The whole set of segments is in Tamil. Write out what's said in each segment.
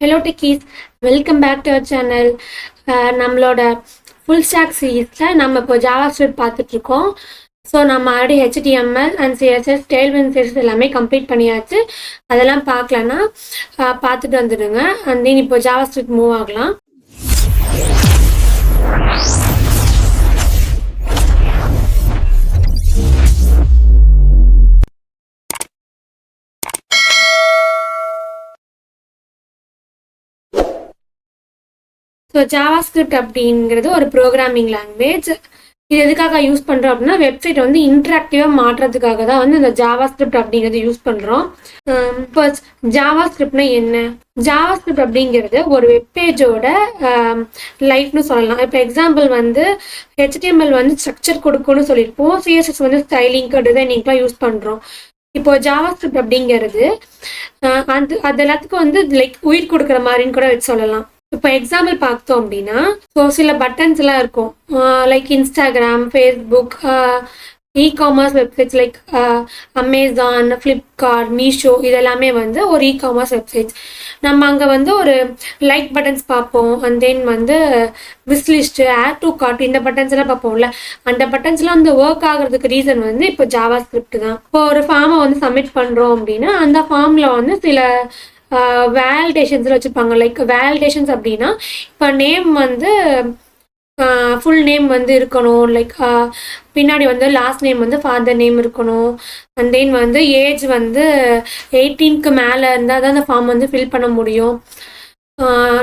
Hello techies, welcome back to our channel. நம்மளோட ஃபுல் ஸ்டாக் சீரீஸில் நம்ம இப்போ ஜாவா ஸ்கிரிப்ட் பார்த்துட்ருக்கோம். ஸோ நம்ம already HTML and CSS Tailwind series எல்லாமே கம்ப்ளீட் பண்ணியாச்சு. அதெல்லாம் பார்க்கலன்னா பார்த்துட்டு வந்துடுங்க. அண்ட் தென் இப்போ ஜாவா ஸ்கிரிப்ட் மூவ் ஆகலாம். ஸோ ஜாவா ஸ்கிரிப்ட் அப்படிங்கிறது ஒரு ப்ரோக்ராமிங் லாங்குவேஜ். இது எதுக்காக யூஸ் பண்ணுறோம் அப்படின்னா, வெப்சைட் வந்து இன்ட்ராக்டிவாக மாற்றுறதுக்காக தான் வந்து இந்த ஜாவா ஸ்கிரிப்ட் அப்படிங்கிறது யூஸ் பண்ணுறோம். இப்போ ஜாவா ஸ்கிரிப்ட்னா என்ன? ஜாவா ஸ்கிரிப்ட் அப்படிங்கிறது ஒரு வெப்பேஜோட லைஃப்னு சொல்லலாம். இப்போ எக்ஸாம்பிள் வந்து HTML வந்து ஸ்ட்ரக்சர் கொடுக்கும்னு சொல்லியிருப்போம், CSS வந்து ஸ்டைலிங்க்கு டிசைனிங்க்குலாம் யூஸ் பண்ணுறோம். இப்போ ஜாவா ஸ்கிரிப்ட் அப்படிங்கிறது அது எல்லாத்துக்கும் வந்து லைக் உயிர் கொடுக்குற மாதிரின்னு கூட வச்சு சொல்லலாம். இப்போ எக்ஸாம்பிள் பார்த்தோம் அப்படின்னா, ஸோ சில பட்டன்ஸ் எல்லாம் இருக்கும், like Instagram, Facebook, e-commerce websites like Amazon, Flipkart, Meesho, இதெல்லாமே வந்து ஒரு இ-காமர்ஸ் வெப்சைட்ஸ். நம்ம அங்கே வந்து ஒரு லைக் பட்டன்ஸ் பார்ப்போம், அண்ட் தென் வந்து விஸ்லிஸ்ட்டு, ஆட் டு கார்ட், இந்த பட்டன்ஸ் எல்லாம் பார்ப்போம்ல. அந்த பட்டன்ஸ்லாம் வந்து ஒர்க் ஆகுறதுக்கு ரீசன் வந்து இப்போ ஜாவா ஸ்கிரிப்ட் தான். இப்போ ஒரு ஃபார்மை வந்து சப்மிட் பண்ணுறோம் அப்படின்னா, அந்த ஃபார்மில் வந்து சில வேலிடேஷன்ஸில் வச்சுருப்பாங்க. லைக் வேலிடேஷன்ஸ் அப்படின்னா, இப்போ நேம் வந்து ஃபுல் நேம் வந்து இருக்கணும், லைக் பின்னாடி வந்து லாஸ்ட் நேம் வந்து ஃபாதர் நேம் இருக்கணும், அண்ட் தென் வந்து ஏஜ் வந்து 18க்கு மேலே இருந்தால் தான் அந்த ஃபார்ம் வந்து ஃபில் பண்ண முடியும்.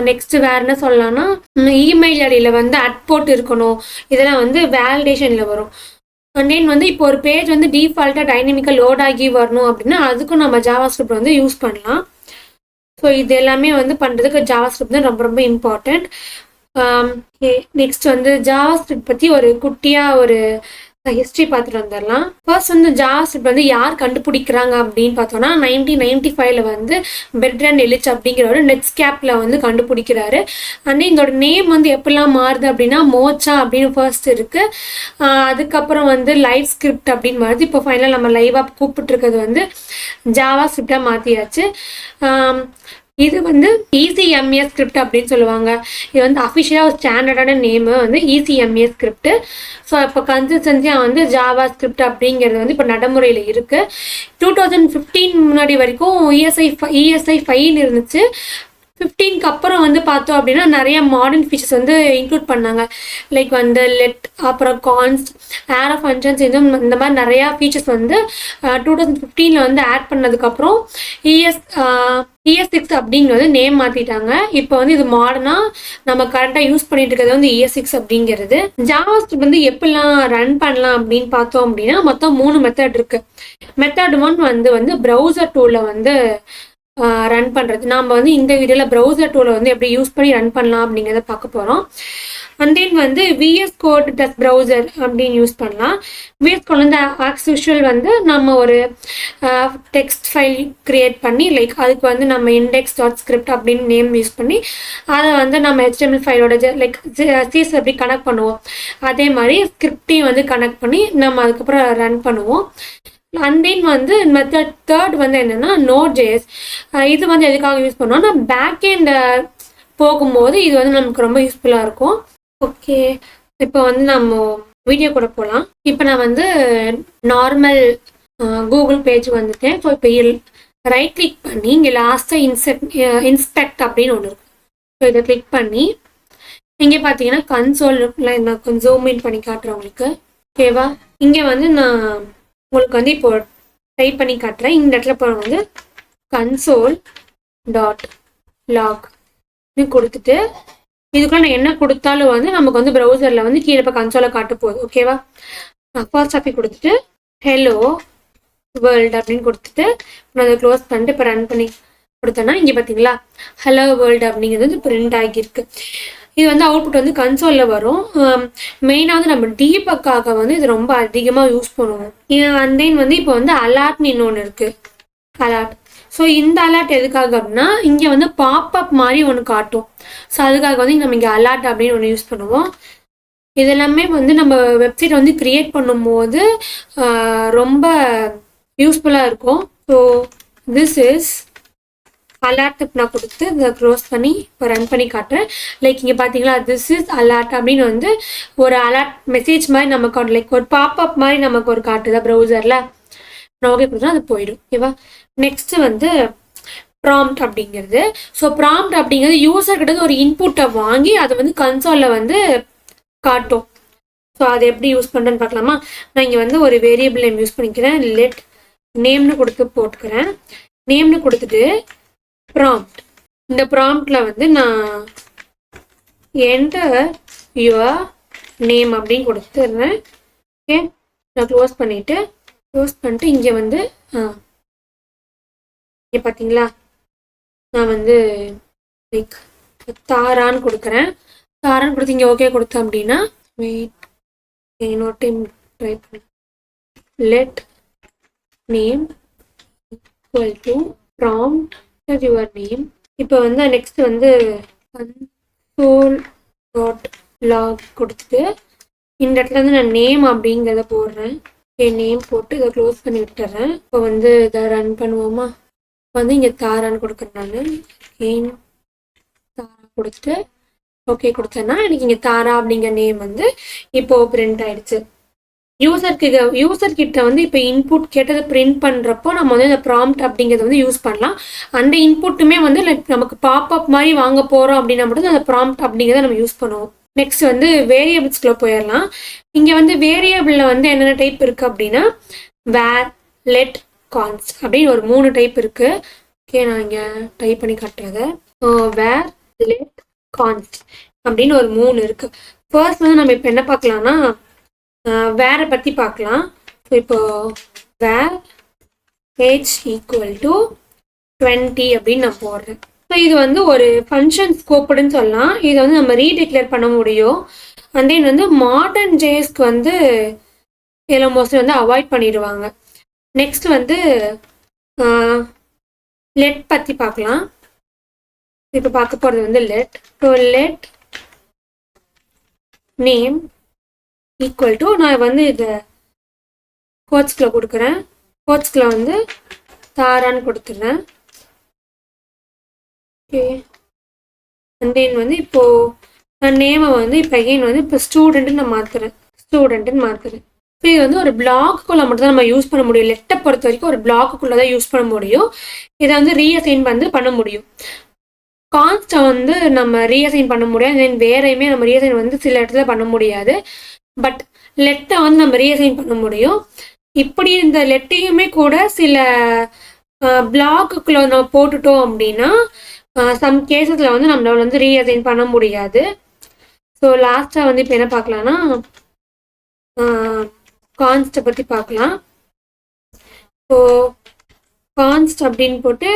நெக்ஸ்ட் வேறு என்ன சொல்லலாம்னா, இமெயில் ஐடியில் வந்து அட்போர்ட் இருக்கணும். இதெல்லாம் வந்து வேலிடேஷனில் வரும். அண்ட் தென் வந்து இப்போ ஒரு பேஜ் வந்து டிஃபால்ட்டாக டைனமிக்காக லோட் ஆகி வரணும் அப்படின்னா, அதுக்கும் நம்ம ஜாவா ஸ்கிரிப்ட் வந்து யூஸ் பண்ணலாம். ஸோ இது எல்லாமே வந்து பண்ணுறதுக்கு ஜாவா ஸ்கிரிப்ட் தான் ரொம்ப ரொம்ப இம்பார்ட்டண்ட். நெக்ஸ்ட் வந்து ஜாவா ஸ்கிரிப்ட் பற்றி ஒரு குட்டியாக ஒரு ஹிஸ்ட்ரி பார்த்துட்டு வந்துடலாம். ஃபர்ஸ்ட் வந்து ஜாவா ஸ்கிரிப்ட் வந்து யார் கண்டுபிடிக்கிறாங்க அப்படின்னு பார்த்தோம்னா, 1995 வந்து பெர்ட்ராண்ட் எலிச் அப்படிங்கிறவர் நெட்ஸ்கேப்பில் வந்து கண்டுபிடிக்கிறாரு. அண்ட் இதோட நேம் வந்து எப்படிலாம் மாறுது அப்படின்னா, மோச்சா அப்படின்னு ஃபர்ஸ்ட் இருக்குது, அதுக்கப்புறம் வந்து லைவ் ஸ்கிரிப்ட் அப்படின்னு மாறுது. இப்போ ஃபைனலாக நம்ம லைவாக கூப்பிட்டுருக்கிறது வந்து ஜாவா ஸ்கிரிப்டாக மாற்றியாச்சு. இது வந்து ECMA ஸ்கிரிப்ட் அப்படின்னு சொல்லுவாங்க. இது வந்து அஃபிஷியலாக ஒரு ஸ்டாண்டர்டான நேமு வந்து ECMA ஸ்கிரிப்ட். ஸோ இப்போ கன்சிஸ்டன்சியாக வந்து ஜாவா ஸ்கிரிப்ட் அப்படிங்கிறது வந்து இப்போ நடைமுறையில் இருக்குது. 2015 முன்னாடி வரைக்கும் ESI 5 இருந்துச்சு. 15க்கு அப்புறம் வந்து பார்த்தோம் அப்படின்னா நிறைய மாடர்ன் ஃபீச்சர்ஸ் வந்து இன்க்ளூட் பண்ணாங்க. லைக் வந்து லெட், அப்புறம் கான்ஸ்ட், ஆரோ ஃபங்க்ஷன்ஸ், இந்த மாதிரி நிறையா ஃபீச்சர்ஸ் வந்து 2015 வந்து ஆட் பண்ணதுக்கப்புறம் ES6 அப்படிங்கிறது நேம் மாற்றிட்டாங்க. இப்போ வந்து இது மாடர்னாக நம்ம கரெக்டாக யூஸ் பண்ணிட்டு இருக்கிறது வந்து ES6 அப்படிங்கிறது. ஜாவா ஸ்கிரிப்ட் வந்து எப்படிலாம் ரன் பண்ணலாம் அப்படின்னு பார்த்தோம் அப்படின்னா, மொத்தம் 3 மெத்தட் இருக்குது. மெத்தட் 1 வந்து ப்ரௌசர் டூலில் வந்து ரன் பண்ணுறது. நாம் வந்து இந்த வீடியோவில் ப்ரௌசர் டூலை வந்து எப்படி யூஸ் பண்ணி ரன் பண்ணலாம் அப்படிங்கிறத பார்க்க போகிறோம். அண்ட் தென் வந்து VS Code + ப்ரௌசர் அப்படின்னு யூஸ் பண்ணலாம். VS Code வந்து ஆஸ் யூஷுவல் வந்து நம்ம ஒரு டெக்ஸ்ட் ஃபைல் க்ரியேட் பண்ணி, லைக் அதுக்கு வந்து நம்ம index.script அப்படின்னு நேம் யூஸ் பண்ணி அதை வந்து நம்ம HTML ஃபைலோட லைக் CSS எப்படி கனெக்ட் பண்ணுவோம், அதே மாதிரி ஸ்கிரிப்டையும் வந்து கனெக்ட் பண்ணி நம்ம அதுக்கப்புறம் ரன் பண்ணுவோம். அண்ட் தென் வந்து மெத்தட் 3 வந்து என்னென்னா Node.js. இது வந்து எதுக்காக யூஸ் பண்ணோம்னா, பேக் எண்ட் போகும்போது இது வந்து நமக்கு ரொம்ப யூஸ்ஃபுல்லாக இருக்கும். ஓகே, இப்போ வந்து நம்ம வீடியோ கூட போகலாம். இப்போ நான் வந்து நார்மல் கூகுள் பேஜ் வந்துட்டேன். ஸோ இப்போ ரைட் கிளிக் பண்ணி இங்கே லாஸ்ட்டாக இன்ஸ்பெக்ட் அப்படின்னு ஒன்று இருக்கும். ஸோ இதை கிளிக் பண்ணி இங்கே பார்த்தீங்கன்னா கன்சோல் இருக்குல்ல, நான் கொஞ்சம் ஜூம் இன் பண்ணி காட்டுறேன் உங்களுக்கு. ஓகேவா? இங்கே வந்து நான் உங்களுக்கு வந்து இப்போ டைப் பண்ணி காட்டுறேன். இந்த இடத்துல போகிற வந்து console.log கொடுத்துட்டு இதுக்குள்ள நான் என்ன கொடுத்தாலும் வந்து நமக்கு வந்து ப்ரௌசரில் வந்து கீழே இப்போ கன்சோலை காட்ட போகுது. ஓகேவா? நான் ஃபர்ஸ்ட் ஆஃபி கொடுத்துட்டு ஹலோ வேர்ல்டு அப்படின்னு கொடுத்துட்டு நான் அதை க்ளோஸ் பண்ணிட்டு இப்போ ரன் பண்ணி கொடுத்தேன்னா இங்கே பார்த்தீங்களா ஹலோ வேர்ல்டு அப்படிங்கிறது வந்து பிரிண்ட் ஆகியிருக்கு. இது வந்து அவுட்புட் வந்து கன்சோலில் வரும். மெயினாக வந்து நம்ம டீபக்காக வந்து இது ரொம்ப அதிகமாக யூஸ் பண்ணுவோம். அண்ட் தென் வந்து இப்போ வந்து அலர்ட்னு இன்னொன்று இருக்குது, அலர்ட். ஸோ இந்த அலர்ட் எதுக்காக அப்படின்னா, இங்கே வந்து பாப்அப் மாதிரி ஒன்று காட்டும். ஸோ அதுக்காக வந்து நம்ம இங்கே அலர்ட் அப்படின்னு ஒன்று யூஸ் பண்ணுவோம். இதெல்லாமே வந்து நம்ம வெப்சைட் வந்து க்ரியேட் பண்ணும்போது ரொம்ப யூஸ்ஃபுல்லாக இருக்கும். ஸோ திஸ் இஸ் அலர்ட் நான் கொடுத்து இதை க்ளோஸ் பண்ணி இப்போ ரன் பண்ணி காட்டுறேன். லைக் இங்கே பார்த்தீங்களா, திஸ் இஸ் அலர்ட் அப்படின்னு வந்து ஒரு அலர்ட் மெசேஜ் மாதிரி நமக்கு லைக் ஒரு பாப்அப் மாதிரி நமக்கு ஒரு காட்டுதா ப்ரௌசரில். நான் ஓகே கொடுத்தா அது போயிடும். ஓகேவா. நெக்ஸ்ட் வந்து ப்ராம்ப்ட் அப்படிங்கிறது. ஸோ ப்ராம்ப்ட் அப்படிங்கிறது யூசர் கிட்ட ஒரு இன்புட்டை வாங்கி அதை வந்து கன்சோலில் வந்து காட்டும். ஸோ அதை எப்படி யூஸ் பண்ணுறேன்னு பார்க்கலாமா. நான் இங்கே வந்து ஒரு வேரியபிள் நேம் யூஸ் பண்ணிக்கிறேன். லெட் நேம்னு கொடுத்து போட்டுக்கிறேன். நேம்னு கொடுத்துட்டு ப்ராம்ப்ட், இந்த ப்ராம்ப்ட்ல வந்து நான் என்டர் யுவர் நேம் அப்படின்னு கொடுத்துட்றேன். ஓகே, நான் க்ளோஸ் பண்ணிட்டு இங்கே வந்து இங்கே பார்த்தீங்களா, நான் வந்து லைக் தாரான்னு கொடுக்குறேன். தாரான்னு கொடுத்து இங்கே ஓகே கொடுத்தேன் அப்படின்னா வெயிட் இன்னொரு டைம் ட்ரை பண்ண let name equal to prompt your name. இப்போ வந்து நெக்ஸ்ட் வந்து console.log கொடுத்துட்டு இந்த இடத்துல வந்து நான் நேம் அப்படிங்கிறத போடுறேன். என் நேம் போட்டு இதை க்ளோஸ் பண்ணி விட்டுறேன். இப்போ வந்து இதை ரன் பண்ணுவோமா. வந்து இங்கே தாரான்னு கொடுக்குறேன். நான் ஏன் தாரா கொடுத்துட்டு ஓகே கொடுத்தேன்னா எனக்கு இங்கே தாரா அப்படிங்கிற நேம் வந்து இப்போ பிரிண்ட் ஆயிடுச்சு. யூசர் கிட்ட வந்து இப்போ இன்புட் கேட்டதை பிரிண்ட் பண்ணுறப்போ நம்ம வந்து இந்த ப்ராம்ப்ட் அப்படிங்கிறத வந்து யூஸ் பண்ணலாம். அந்த இன்புட்டுமே வந்து நமக்கு பாப்அப் மாதிரி வாங்க போகிறோம் அப்படின்னா மட்டும் அந்த ப்ராம்ப்ட் அப்படிங்கிறத நம்ம யூஸ் பண்ணுவோம். நெக்ஸ்ட் வந்து வேரியபிள்ஸ்குள்ளே போயிடலாம். இங்கே வந்து வேரியபிளில் வந்து என்னென்ன டைப் இருக்குது அப்படின்னா வேர், லெட், கான்ஸ்ட் அப்படின்னு ஒரு 3 டைப் இருக்குது. ஓகே, நான் இங்கே டைப் பண்ணி காட்டுறது. வேர், லெட், கான்ஸ்ட் அப்படின்னு ஒரு 3 இருக்குது. ஃபர்ஸ்ட் வந்து நம்ம இப்போ என்ன பார்க்கலாம்னா வேற பற்றி பார்க்கலாம். ஸோ இப்போ வேர் ஏஜ் ஈக்குவல் டு 20 அப்படின்னு நான் போடுறேன். ஸோ இது வந்து ஒரு ஃபங்க்ஷன் ஸ்கோப்புன்னு சொல்லலாம். இதை வந்து நம்ம ரீடிக்ளேர் பண்ண முடியும். அண்ட் தென் வந்து மாடர்ன் ஜேஸ்க்கு வந்து இதில் மோஸ்ட்லி வந்து அவாய்ட் பண்ணிடுவாங்க. நெக்ஸ்ட் வந்து லெட் பற்றி பார்க்கலாம். இப்போ பார்க்க போகிறது வந்து let. So let name equal to நான் வந்து இதை கோட்ஸ்கில் கொடுக்குறேன். கோட்ஸ்கில் வந்து தாரான்னு கொடுத்துட்றேன். ஓகே, அண்ட் தென் வந்து இப்போது நான் நேமை வந்து இப்போ அகெயின் வந்து இப்போ ஸ்டூடெண்ட்டுன்னு நான் மாற்றுறேன். ஸோ இது வந்து ஒரு பிளாக்குள்ளே மட்டும் தான் நம்ம யூஸ் பண்ண முடியும். லெட்டை பொறுத்த வரைக்கும் ஒரு பிளாக்குள்ளே தான் யூஸ் பண்ண முடியும். இதை வந்து ரீஅசைன் வந்து பண்ண முடியும். கான்ஸ்ட்டை வந்து நம்ம ரீஅசைன் பண்ண முடியாது. தென் வேறையுமே நம்ம ரீஅசைன் வந்து சில இடத்துல பண்ண முடியாது. பட் லெட்டை வந்து நம்ம ரீஅசைன் பண்ண முடியும். இப்படி இந்த லெட்டையுமே கூட சில பிளாக்குக்குள்ள நம்ம போட்டுட்டோம் அப்படின்னா சம் கேசஸில் வந்து நம்மளால வந்து ரீஅசைன் பண்ண முடியாது. ஸோ லாஸ்ட்டாக வந்து இப்போ என்ன பார்க்கலாம்னா கான்ஸ்ட்டை பற்றி பார்க்கலாம். ஸோ கான்ஸ்ட் அப்படின்னு போட்டு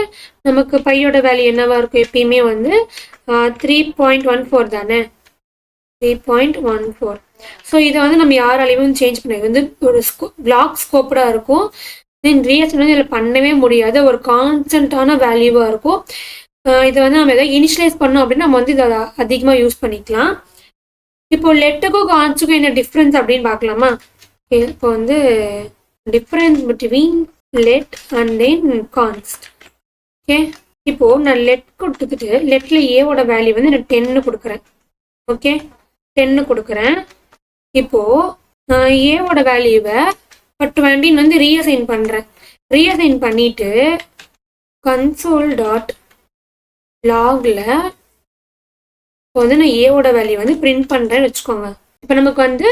நமக்கு பையோட வேல்யூ என்னவா இருக்கும், எப்பயுமே வந்து 3.14 தானே, 3.14. ஸோ இதை வந்து நம்ம யாராலையும் சேஞ்ச் பண்ண வந்து ஒரு பிளாக் ஸ்கோப்டாக இருக்கும். தென் ரீஅசைன் வந்து இதில் பண்ணவே முடியாது. ஒரு கான்ஸ்டன்டான வேல்யூவாக இருக்கும். இதை வந்து நம்ம எதாவது இனிஷியலைஸ் பண்ணோம் அப்படின்னா நம்ம வந்து இதை அதிகமாக யூஸ் பண்ணிக்கலாம். இப்போ லெட்டுக்கும் கான்ஸ்டுக்கும் என்ன டிஃப்ரென்ஸ் அப்படின்னு பார்க்கலாமா. இப்போ வந்து difference between let and then கான்ஸ்ட். Okay, இப்போது நான் லெட் கொடுத்துட்டு லெட்டில் ஏவோட வேல்யூ வந்து நான் 10 கொடுக்குறேன். ஓகே, 10 கொடுக்குறேன். இப்போது ஏவோட வேல்யூவை இப்போ 20 வந்து ரீஅசைன் பண்ணுறேன். ரீஅசைன் பண்ணிவிட்டு console.logல இப்போ வந்து நான் ஏவோட வேல்யூ வந்து பிரிண்ட் பண்ணுறேன்னு வச்சுக்கோங்க. இப்போ நமக்கு வந்து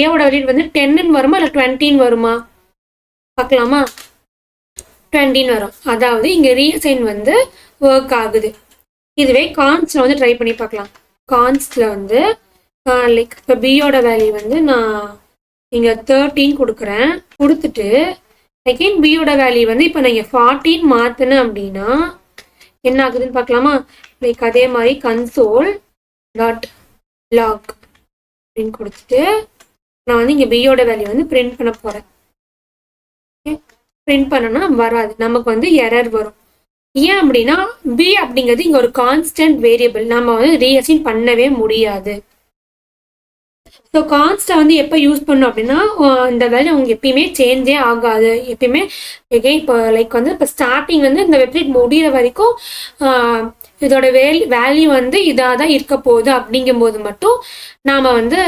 ஏவோட வேல்யூ வந்து 10 வருமா இல்லை 20 வருமா பார்க்கலாமா. 20 வரும். அதாவது இங்கே ரீஅசைன் வந்து ஒர்க் ஆகுது. இதுவே கான்ஸ்டில் வந்து ட்ரை பண்ணி பார்க்கலாம். கான்ஸ்டில் வந்து லைக் இப்போ பியோட வேல்யூ வந்து நான் இங்கே 13 கொடுக்குறேன். கொடுத்துட்டு அகெயின் பியோட வேல்யூ வந்து இப்போ நான் இங்கே 14 மாற்றினேன் அப்படின்னா என்ன ஆகுதுன்னு பார்க்கலாமா. லைக் அதே மாதிரி console.log அப்படின்னு கொடுத்துட்டு நான் வந்து இங்கே பியோட வேல்யூ வந்து பிரிண்ட் பண்ண போகிறேன். பிரிண்ட் பண்ணனா வராது, நமக்கு வந்து எரர் வரும். ஏன் அப்படின்னா பி அப்படிங்கிறது இங்கே ஒரு கான்ஸ்டன்ட் வேரியபிள், நம்ம வந்து ரீஅசைன் பண்ணவே முடியாது. ஸோ கான்ஸ்ட்டை வந்து எப்போ யூஸ் பண்ணோம் அப்படின்னா இந்த வேல்யூ அவங்க எப்பயுமே சேஞ்சே ஆகாது. எப்பயுமே எகைன் இப்போ லைக் வந்து இப்போ ஸ்டார்டிங் வந்து இந்த வெப்சைட் முடிகிற வரைக்கும் இதோட வேல்யூ வந்து இதாக தான் இருக்க போகுது. அப்படிங்கும்போது மட்டும் நாம் வந்து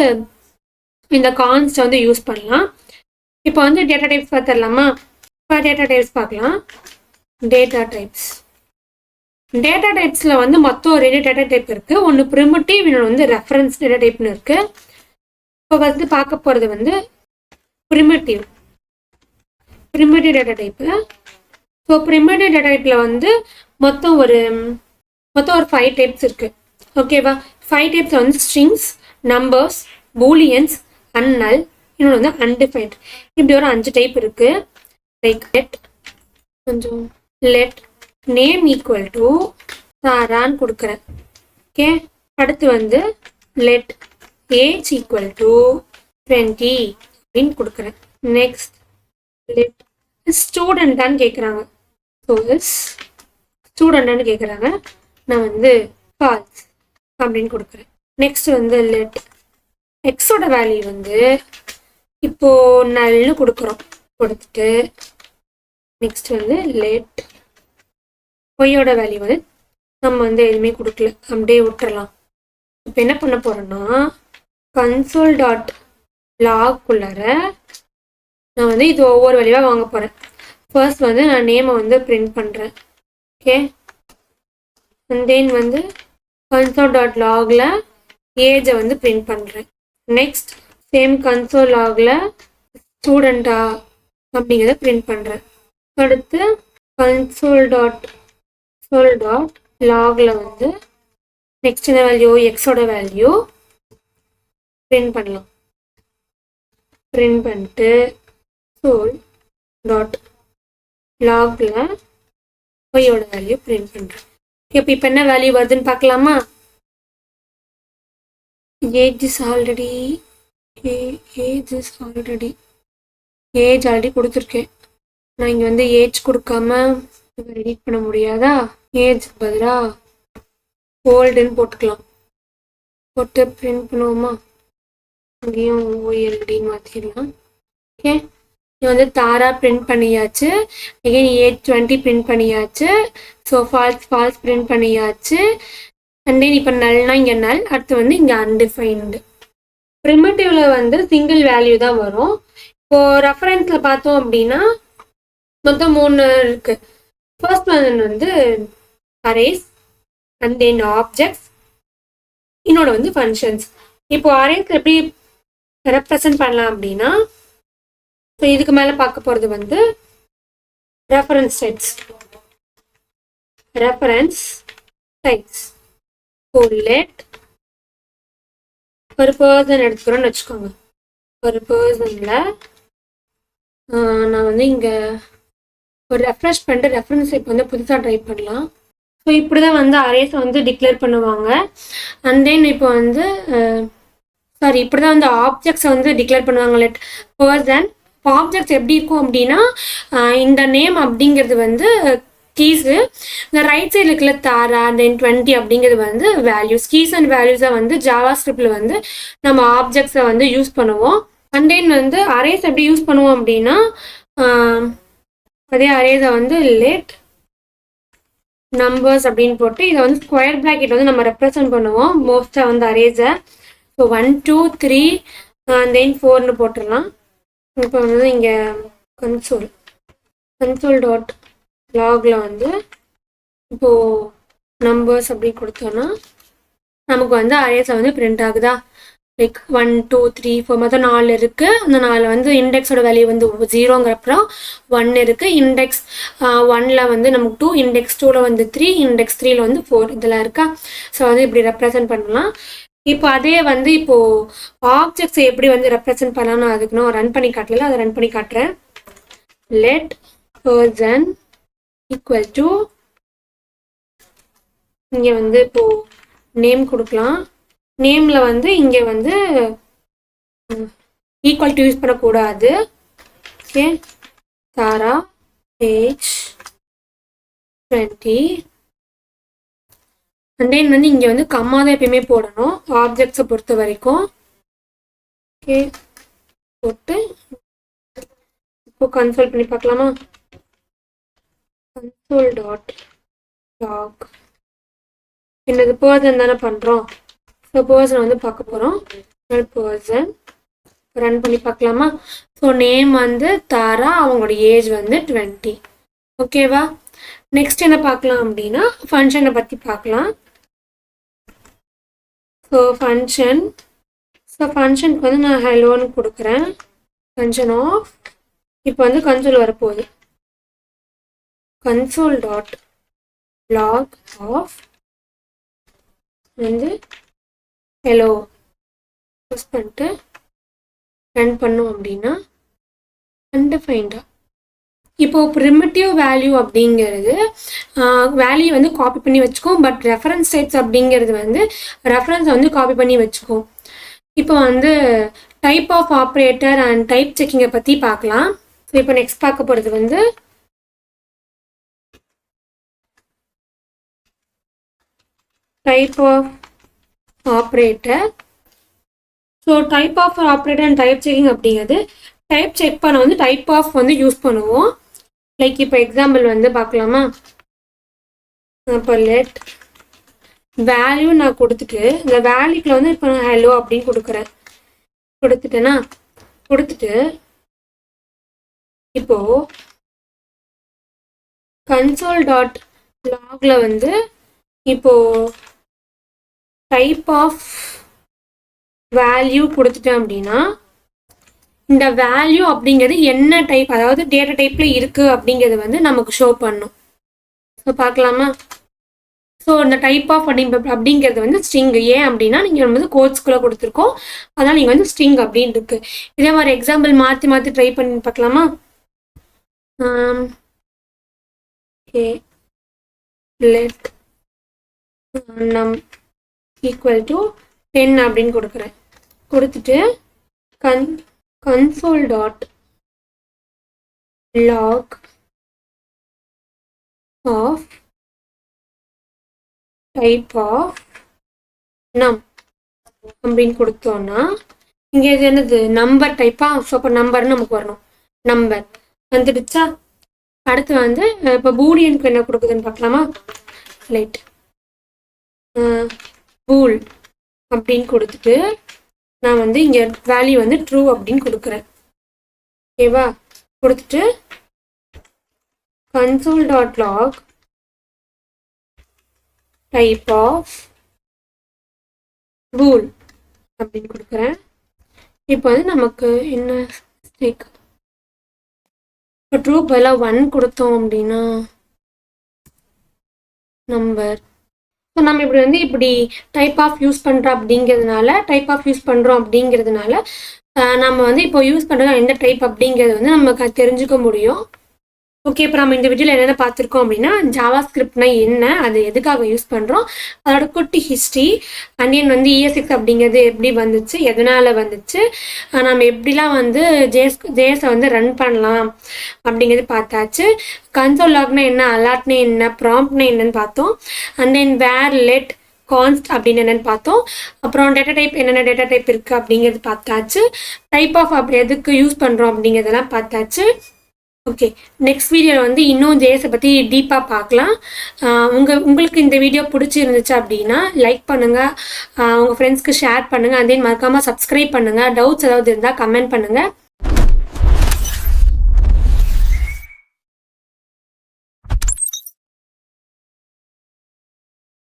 இந்த கான்ஸ்ட்டை வந்து யூஸ் பண்ணலாம். இப்போ வந்து டேட்டா டைப்ஸ் பார்த்துடலாமா? இப்போ டேட்டா டைப்ஸ் பார்க்கலாம். டேட்டா டைப்ஸில் வந்து மொத்தம் 2 டேட்டா டைப் இருக்குது. ஒன்று ப்ரிமிட்டிவ், இன்னொன்று வந்து ரெஃபரன்ஸ் டேட்டா டைப்னு இருக்குது. இப்போ வந்து பார்க்க போகிறது வந்து primitive data type. So primitive data டைப்பில் வந்து மொத்தம் ஒரு 5 டைப்ஸ் இருக்குது. ஓகேவா? 5 டைப்ஸில் வந்து ஸ்ட்ரிங்ஸ், நம்பர்ஸ், பூலியன்ஸ், அன்னல், இன்னொன்று வந்து அன்டிஃபைன்ட். இப்படி ஒரு 5 டைப் இருக்குது. Like let name equal to சாரான்னு கொடுக்குறேன். ஓகே, அடுத்து வந்து லெட் ஏஜ் ஈக்குவல் டு 20 அப்படின்னு கொடுக்குறேன். நெக்ஸ்ட் லெட் ஸ்டூடெண்டான்னு கேட்குறாங்க. ஸோ ஸ்டூடெண்டான்னு கேட்குறாங்க, நான் வந்து ஃபால்ஸ் அப்படின்னு கொடுக்குறேன். நெக்ஸ்ட் வந்து லெட் எக்ஸோட வேல்யூ வந்து இப்போ நல்னு கொடுக்குறோம். கொடுத்துட்டு நெக்ஸ்ட் வந்து லெட் ஒய்யோட வேல்யூ வந்து நம்ம வந்து எதுவுமே கொடுக்கல, அப்படியே விட்டுறலாம். இப்போ என்ன பண்ண போறோம்னா console.log-குள்ளார நான் வந்து இது ஒவ்வொரு வேல்யூவாக வாங்க போகிறேன். ஃபர்ஸ்ட் வந்து நான் நேமை வந்து பிரிண்ட் பண்ணுறேன். ஓகே, அண்ட் தென் வந்து console.log-ல ஏஜை வந்து பிரிண்ட் பண்ணுறேன். நெக்ஸ்ட் சேம் console.log-ல ஸ்டூடெண்டா அப்படிங்கிறத பிரிண்ட் பண்ணுறேன். அடுத்து console.log-ல வந்து நெக்ஸ்ட் என்ன வேல்யூ, எக்ஸோட வேல்யூ பிரிண்ட் பண்ணலாம். பிரிண்ட் பண்ணிட்டு console.log-ல ஒய்யோட வேல்யூ பிரிண்ட் பண்ணுறேன். இப்போ என்ன வேல்யூ வருதுன்னு பார்க்கலாமா? ஏஜ் ஆல்ரெடி கொடுத்துருக்கேன். நான் இங்கே வந்து ஏஜ் கொடுக்காம எடிட் பண்ண முடியாதா? ஏஜ் பதிலா ஓல்டுன்னு போட்டுக்கலாம். போட்டு பிரிண்ட் பண்ணுவோமா? அங்கேயும் ஓஎல்டின்னு மாற்றிடலாம். ஓகே, இது வந்து தாரா பிரிண்ட் பண்ணியாச்சு. அகைன் ஏஜ் 20 பிரிண்ட் பண்ணியாச்சு. ஸோ ஃபால்ஸ் பிரிண்ட் பண்ணியாச்சு. அண்ட் தென் இப்போ நல்னா இங்கே நல், அடுத்து வந்து இங்கே அன்டிஃபைன்டு. ப்ரிமிட்டிவ்ல வந்து சிங்கிள் வேல்யூ தான் வரும். இப்போ ரெஃபரன்ஸில் பார்த்தோம் அப்படின்னா மொத்தம் 3 இருக்கு. ஃபர்ஸ்ட் ஒன் வந்து அரேஸ், அண்ட் தென் ஆப்ஜெக்ட்ஸ், இன்னொன்று வந்து ஃபங்க்ஷன்ஸ். இப்போ அரேஸ் எப்படி ரெப்ரசன்ட் பண்ணலாம் அப்படின்னா ஸோ இதுக்கு மேலே பார்க்க போகிறது வந்து ரெஃபரன்ஸ் டைப்ஸ். ஸோ லெட் ஒரு பர்சன் எடுத்துக்கிறோன்னு வச்சுக்கோங்க. ஒரு பர்சனில் நான் வந்து இங்கே ஒரு ரெஃப்ரெஷ் பண்ணிட்டு ரெஃபரன்ஸ் டைப் வந்து புதுசாக டைப் பண்ணலாம். ஸோ இப்படி தான் வந்து அரேஸை வந்து டிக்ளேர் பண்ணுவாங்க. அண்ட் தென் இப்போ வந்து இப்படி தான் வந்து ஆப்ஜெக்ட்ஸை வந்து டிக்ளேர் பண்ணுவாங்க. Let person. ஆப்ஜெக்ட்ஸ் எப்படி இருக்கும் அப்படின்னா இந்த நேம் அப்படிங்கிறது வந்து கீஸு, இந்த ரைட் சைடில் இருக்கிற தாரா தென் 20 அப்படிங்கிறது வந்து வேல்யூஸ். கீஸ் அண்ட் வேல்யூஸை வந்து ஜாவா ஸ்கிரிப்டில் வந்து நம்ம ஆப்ஜெக்ட்ஸை வந்து யூஸ் பண்ணுவோம். அண்ட் தென் வந்து அரேஸ் எப்படி யூஸ் பண்ணுவோம் அப்படின்னா அதே அரேஸை வந்து லெட் நம்பர்ஸ் அப்படின்னு போட்டு இதை வந்து ஸ்கொயர் பிராக்கெட் வந்து நம்ம ரெப்ரசன்ட் பண்ணுவோம் மோஸ்ட்டாக வந்து அரேஸை. ஸோ 1 2 3 தென் 4ன்னு போட்டுடலாம். இப்போ வந்து இங்கே console.log-ல வந்து இப்போது நம்பர்ஸ் அப்படி கொடுத்தோன்னா நமக்கு வந்து அரேஸை வந்து பிரிண்ட் ஆகுதா? லைக் 1 2 3 4 மொத்தம் 4 இருக்குது. அந்த 4 வந்து இண்டெக்ஸோட வேல்யூ வந்து 0ங்கிறப்பறம் 1 இருக்குது. இண்டெக்ஸ் 1ல் வந்து நமக்கு 2, இண்டெக்ஸ் 2ல் வந்து 3, இண்டெக்ஸ் 3ல் வந்து 4 இதெல்லாம் இருக்கா? ஸோ வந்து இப்படி ரெப்ரசன்ட் பண்ணலாம். இப்போ அதே வந்து இப்போது ஆப்ஜெக்ட்ஸை எப்படி வந்து ரெப்ரசன்ட் பண்ணலாம்னு அதுக்கு நான் ரன் பண்ணி காட்டல, அதை ரன் பண்ணி காட்டுறேன். லெட் பர்சன் ஈக்குவல் டு இங்கே வந்து இப்போது நேம் கொடுக்கலாம். நேமில் வந்து இங்கே வந்து ஈக்குவல் டு யூஸ் பண்ணக்கூடாது. Okay, Tara age 20. And then வந்து இங்கே வந்து கம்மா தான் எப்பயுமே போடணும் ஆப்ஜெக்ட்ஸை பொறுத்த வரைக்கும். ஓகே போட்டு இப்போ கன்சோல் பண்ணி பார்க்கலாமா? கன்சோல் டாட் லாக் என்னது பர்சன் தானே பண்ணுறோம். ஸோ பர்சன் வந்து பார்க்க போகிறோம். பர்சன் ரன் பண்ணி பார்க்கலாமா? ஸோ நேம் வந்து தாரா, அவங்களோட ஏஜ் வந்து 20. ஓகேவா? நெக்ஸ்ட் என்ன பார்க்கலாம் அப்படின்னா ஃபங்க்ஷனை பற்றி பார்க்கலாம். ஸோ ஃபங்க்ஷனுக்கு வந்து நான் ஹலோன்னு கொடுக்குறேன். ஃபங்க்ஷன் ஆஃப் இப்போ வந்து கன்சோல் வரப்போகுது. கன்சோல் டாட் லாக் ஆஃப் வந்து ஹலோ யூஸ் பண்ணிட்டு ரன் பண்ணோம் அப்படின்னா அன்டிஃபைன்டா இப்போ ப்ரிமிட்டிவ் வேல்யூ அப்படிங்கிறது வேல்யூ வந்து காப்பி பண்ணி வச்சுக்கோம். பட் ரெஃபரன்ஸ் டைப்ஸ் அப்படிங்கிறது வந்து ரெஃபரன்ஸை வந்து காப்பி பண்ணி வச்சுக்கோம். இப்போ வந்து type of operator and type செக்கிங்கை பற்றி பார்க்கலாம். ஸோ இப்போ நெக்ஸ்ட் பார்க்க போகிறது வந்து type of operator. So type of operator and type checking அப்படிங்கிறது டைப் செக் பண்ண வந்து டைப் ஆஃப் வந்து யூஸ் பண்ணுவோம். லைக் இப்போ எக்ஸாம்பிள் வந்து பார்க்கலாமா? இப்போ லெட் வேல்யூ நான் கொடுத்துட்டு இந்த வேல்யூக்கில் வந்து இப்போ நான் ஹலோ அப்படின்னு கொடுக்குறேன். கொடுத்துட்டு இப்போ கன்சோல் டாட் லாக்ல வந்து இப்போ டைப் ஆஃப் வேல்யூ கொடுத்துட்டேன் அப்படின்னா இந்த வேல்யூ அப்படிங்கிறது என்ன டைப், அதாவது டேட்டா டைப்பில் இருக்குது அப்படிங்கிறது வந்து நமக்கு ஷோ பண்ணும். ஸோ பார்க்கலாமா? ஸோ இந்த டைப் ஆஃப் அப்படிங்கிறது வந்து ஸ்ட்ரிங். ஏன் அப்படின்னா நீங்கள் வந்து கோட்ஸ்குள்ளே கொடுத்துருக்கோம், அதனால் நீங்கள் வந்து ஸ்ட்ரிங் அப்படின்னு இருக்கு. இதே மாதிரி எக்ஸாம்பிள் மாற்றி ட்ரை பண்ணி பார்க்கலாமா? ஓகே லெட் நம் ஈக்குவல் டு 10 அப்படின்னு கொடுக்குறேன். கொடுத்துட்டு console dot log of type of num அப்படின்னு கொடுத்தோம்னா இங்கே இது என்னது நம்பர் டைப்பா? ஸோ அப்போ நம்பர்னு நமக்கு வரணும். நம்பர் வந்துடுச்சா? அடுத்து வந்து இப்போ பூலியனுக்கு என்ன கொடுக்குதுன்னு பார்க்கலாமா? லைட் பூல் அப்படின்னு கொடுத்துட்டு நான் வந்து இங்கே வேல்யூ வந்து ட்ரூ அப்படின்னு கொடுக்குறேன். ஓகேவா? கொடுத்துட்டு console dot log type of bool அப்படின்னு கொடுக்குறேன். இப்போ வந்து நமக்கு என்ன மிஸ்டேக், இப்போ ட்ரூ பதிலாக 1 கொடுத்தோம் அப்படின்னா நம்பர். ஸோ நம்ம இப்படி வந்து இப்படி டைப் ஆஃப் யூஸ் பண்ணுறோம் அப்படிங்கிறதுனால நம்ம வந்து இப்போ யூஸ் பண்ணுறது எந்த டைப் அப்படிங்கிறது வந்து நமக்கு தெரிஞ்சுக்க முடியும். ஓகே, இப்போ நம்ம இந்த வீடியோவில் என்னென்ன பார்த்துருக்கோம் அப்படின்னா ஜாவா ஸ்கிரிப்ட்னா என்ன, அது எதுக்காக யூஸ் பண்ணுறோம், அதோட குட்டி ஹிஸ்ட்ரி, அண்ட் தென் வந்து ES6 அப்படிங்கிறது எப்படி வந்துச்சு, எதனால் வந்துச்சு, நம்ம எப்படிலாம் வந்து ஜேஎஸை வந்து ரன் பண்ணலாம் அப்படிங்கிறது பார்த்தாச்சு. கன்சோல் லாக்னா என்ன, அலர்ட்னா என்ன, ப்ராம்ப்ட்னா என்னன்னு பார்த்தோம். அண்ட் தென் வேர், லெட், கான்ஸ்ட் அப்படின்னு என்னென்னு பார்த்தோம். அப்புறம் டேட்டா டைப் என்னென்ன டேட்டா டைப் இருக்குது அப்படிங்கிறது பார்த்தாச்சு. டைப் ஆஃப் எதுக்கு யூஸ் பண்ணுறோம் அப்படிங்கிறதெல்லாம் பார்த்தாச்சு. ஓகே, நெக்ஸ்ட் வீடியோவில் வந்து இன்னும் ஜேஎஸை பற்றி டீப்பாக பார்க்கலாம். உங்களுக்கு இந்த வீடியோ பிடிச்சிருந்துச்சு அப்படின்னா லைக் பண்ணுங்கள், உங்கள் ஃப்ரெண்ட்ஸ்க்கு ஷேர் பண்ணுங்கள், அதே மறக்காமல் சப்ஸ்கிரைப் பண்ணுங்கள். டவுட்ஸ் ஏதாவது இருந்தால் கமெண்ட் பண்ணுங்கள்.